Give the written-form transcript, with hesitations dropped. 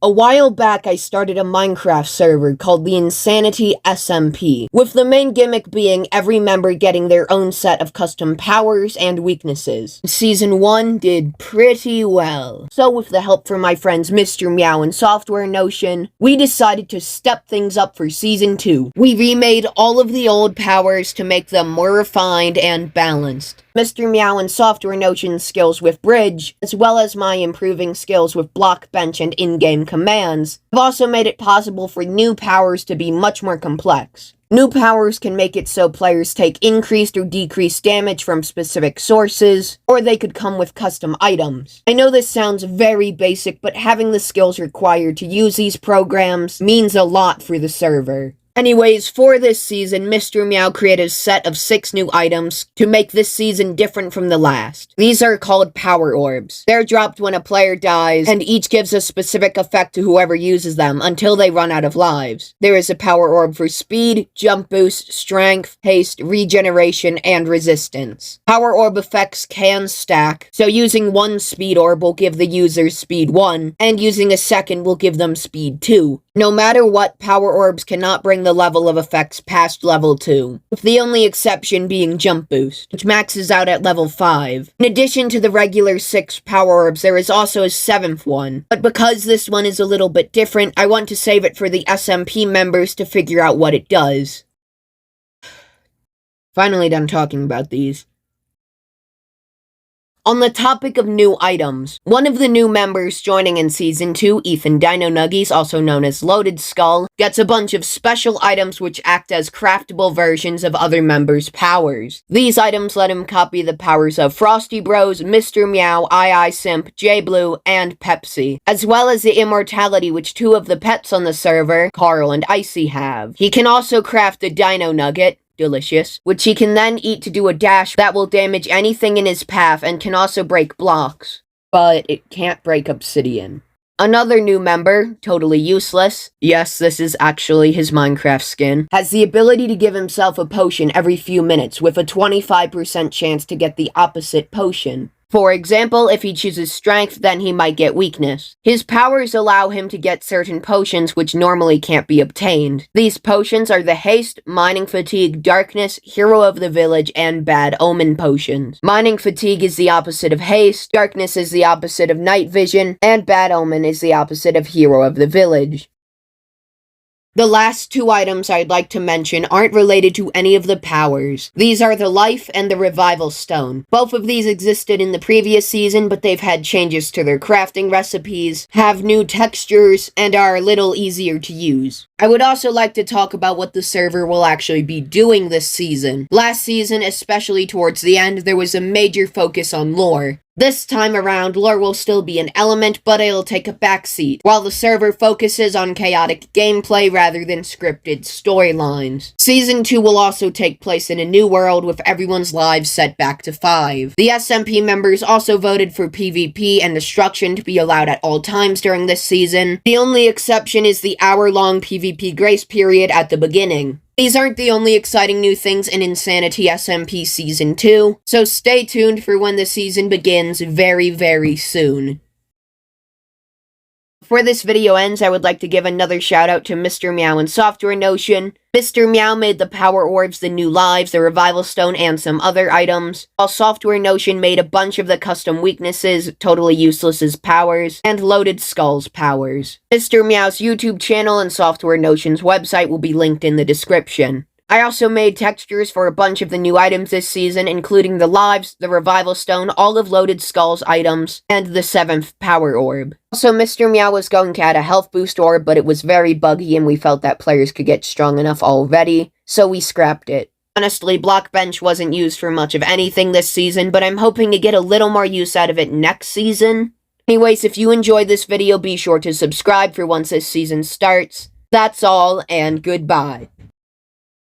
A while back, I started a Minecraft server called the Insanity SMP, with the main gimmick being every member getting their own set of custom powers and weaknesses. Season 1 did pretty well, so with the help from my friends Mr. Meow and Software Notion, we decided to step things up for Season 2. We remade all of the old powers to make them more refined and balanced. Mr. Meow and Software Notion's skills with Bridge, as well as my improving skills with Block, Bench, and in-game commands, have also made it possible for new powers to be much more complex. New powers can make it so players take increased or decreased damage from specific sources, or they could come with custom items. I know this sounds very basic, but having the skills required to use these programs means a lot for the server. Anyways, for this season, Mr. Meow created a set of 6 new items to make this season different from the last. These are called Power Orbs. They're dropped when a player dies, and each gives a specific effect to whoever uses them until they run out of lives. There is a Power Orb for speed, jump boost, strength, haste, regeneration, and resistance. Power Orb effects can stack, so using one Speed Orb will give the user Speed 1, and using a second will give them Speed 2. No matter what, Power Orbs cannot bring the level of effects past level 2, with the only exception being Jump Boost, which maxes out at level 5. In addition to the regular 6 Power Orbs, there is also a 7th one, but because this one is a little bit different, I want to save it for the SMP members to figure out what it does. Finally done talking about these. On the topic of new items, one of the new members joining in Season 2, Ethan Dino Nuggies, also known as Loaded Skull, gets a bunch of special items which act as craftable versions of other members' powers. These items let him copy the powers of Frosty Bros, Mr. Meow, Simp, J-Blue, and Pepsi, as well as the immortality which 2 of the pets on the server, Carl and Icy, have. He can also craft a Dino Nugget, delicious, which he can then eat to do a dash that will damage anything in his path and can also break blocks. But it can't break obsidian. Another new member, totally useless, yes, this is actually his Minecraft skin, has the ability to give himself a potion every few minutes with a 25% chance to get the opposite potion. For example, if he chooses strength, then he might get weakness. His powers allow him to get certain potions which normally can't be obtained. These potions are the Haste, Mining Fatigue, Darkness, Hero of the Village, and Bad Omen potions. Mining Fatigue is the opposite of Haste, Darkness is the opposite of Night Vision, and Bad Omen is the opposite of Hero of the Village. The last 2 items I'd like to mention aren't related to any of the powers. These are the Life and the Revival Stone. Both of these existed in the previous season, but they've had changes to their crafting recipes, have new textures, and are a little easier to use. I would also like to talk about what the server will actually be doing this season. Last season, especially towards the end, there was a major focus on lore. This time around, lore will still be an element, but it'll take a backseat, while the server focuses on chaotic gameplay rather than scripted storylines. Season 2 will also take place in a new world with everyone's lives set back to 5. The SMP members also voted for PvP and destruction to be allowed at all times during this season. The only exception is the hour-long PvP grace period at the beginning. These aren't the only exciting new things in Insanity SMP Season 2, so stay tuned for when the season begins very, very soon. Before this video ends, I would like to give another shout out to Mr. Meow and Software Notion. Mr. Meow made the Power Orbs, the new lives, the Revival Stone, and some other items, while Software Notion made a bunch of the custom weaknesses, Totally Useless's powers, and Loaded Skull's powers. Mr. Meow's YouTube channel and Software Notion's website will be linked in the description. I also made textures for a bunch of the new items this season, including the lives, the Revival Stone, all of Loaded Skull's items, and the 7th Power Orb. Also, Mr. Meow was going to add a health boost orb, but it was very buggy and we felt that players could get strong enough already, so we scrapped it. Honestly, Block Bench wasn't used for much of anything this season, but I'm hoping to get a little more use out of it next season. Anyways, if you enjoyed this video, be sure to subscribe for once this season starts. That's all, and goodbye.